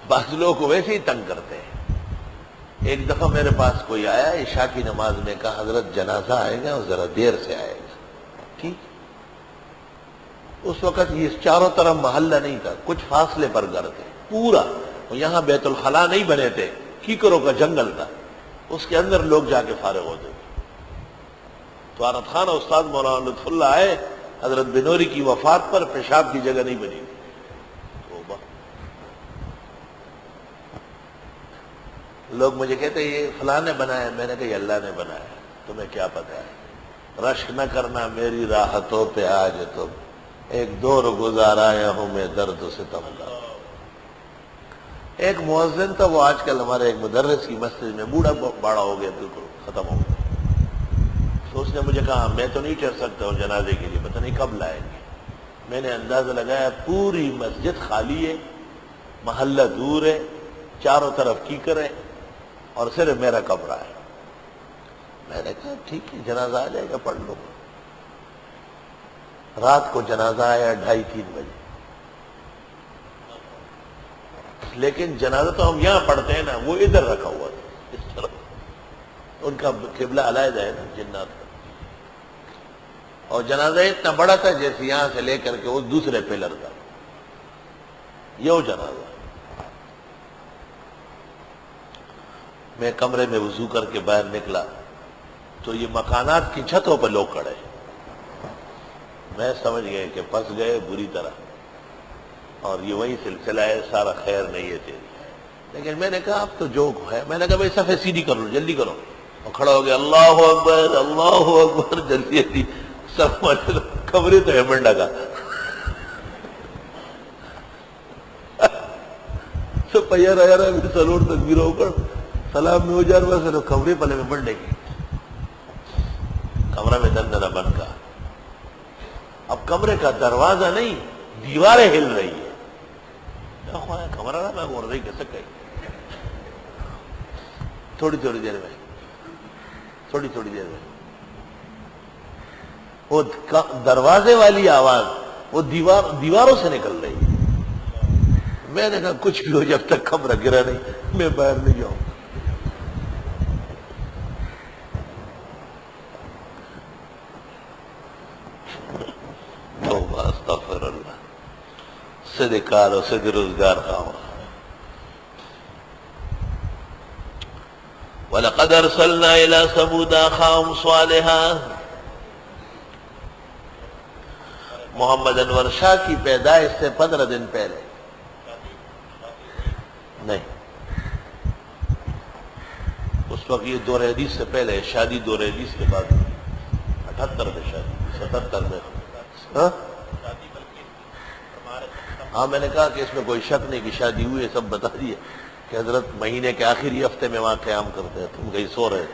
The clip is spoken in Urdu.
بعض لوگوں کو ویسے ہی تنگ کرتے ہیں۔ ایک دفعہ میرے پاس کوئی آیا عشاء کی نماز میں، کہا حضرت جنازہ آئے گا اور ذرا دیر سے آئے گا۔ ٹھیک، اس وقت یہ چاروں طرف محلہ نہیں تھا، کچھ فاصلے پر گھر تھے پورا، یہاں بیت الخلاء نہیں بنے تھے، کیکروں کا جنگل تھا، اس کے اندر لوگ جا کے فارغ ہوتے تھے۔ تو عارف خان استاد مولانا لطف اللہ آئے، حضرت بنوری کی وفات پر پیشاب کی جگہ نہیں بنی تھی۔ لوگ مجھے کہتے ہیں یہ فلاں نے بنایا، میں نے کہا یہ اللہ نے بنایا، تمہیں کیا پتا ہے؟ رشک نہ کرنا میری راحتوں پہ آج تم، ایک دور گزار آیا ہوں میں درد و ستم کا۔ ایک مؤذن تھا، وہ آج کل ہمارے ایک مدرس کی مسجد میں بوڑھا باڑا ہو گیا، بالکل ختم ہو گیا۔ تو اس نے مجھے کہا میں تو نہیں ٹھہر سکتا ہوں جنازے کے لیے، پتہ نہیں کب لائیں گے۔ میں نے اندازہ لگایا پوری مسجد خالی ہے، محلہ دور ہے، چاروں طرف کیکر ہے، اور صرف میرا کمرہ ہے۔ میں نے کہا ٹھیک ہے جنازہ آ جائے گا، پڑھ لو۔ رات کو جنازہ آیا 2:30-3 بجے، لیکن جنازہ تو ہم یہاں پڑھتے ہیں نا، وہ ادھر رکھا ہوا تھا اس طرف، ان کا قبلہ علیحدہ ہے نا جنات کا، اور جنازہ اتنا بڑا تھا جیسے یہاں سے لے کر کے وہ دوسرے پلر کا، یہ وہ جنازہ۔ میں کمرے میں وضو کر کے باہر نکلا تو یہ مکانات کی چھتوں پر لوگ کھڑے، میں سمجھ گئے کہ پھنس گئے بری طرح، اور یہ وہی سلسلہ ہے سارا خیر نہیں ہے تیری۔ لیکن میں نے کہا اب تو جو ہے، میں نے کہا بھائی صفحے سیدھی کر لو، جلدی کرو، اور کھڑا ہو گیا اللہ اکبر اللہ اکبر، جلدی جلدی سب کمرے تو ہے منڈا کا سب پہیا رہا سلوڑ تکبیر ہو کر سلام میں ہو جا رہا ہے، کمرے پلے میں بڑھنے کی، کمرہ میں دندنا بند کا۔ اب کمرے کا دروازہ نہیں، دیواریں ہل رہی ہے، کمرہ نہ میں بول رہی کیسے کہیں۔ تھوڑی دیر میں وہ دروازے والی آواز وہ دیواروں سے نکل رہی ہے۔ میں نے کہا کچھ بھی ہو جب تک کمرہ گرا نہیں میں باہر نہیں جاؤں۔ استغفر اللہ، صدقار و صد روزگار خواہ۔ وَلَقَدْ أَرْسَلْنَا إِلَىٰ ثَمُودَ أَخَاهُمْ صَالِحًا۔ محمد انور شاہ کی پیدائش سے 15 دن پہلے نہیں، اس وقت یہ دور حدیث سے پہلے، شادی دور حدیث کے بعد 78 میں شادی، 77 میں۔ ہاں میں نے کہا کہ اس میں کوئی شک نہیں کہ شادی ہوئی ہے، سب بتا دیے کہ حضرت مہینے کے آخری ہفتے میں وہاں قیام کرتے ہیں، تم کہیں سو رہے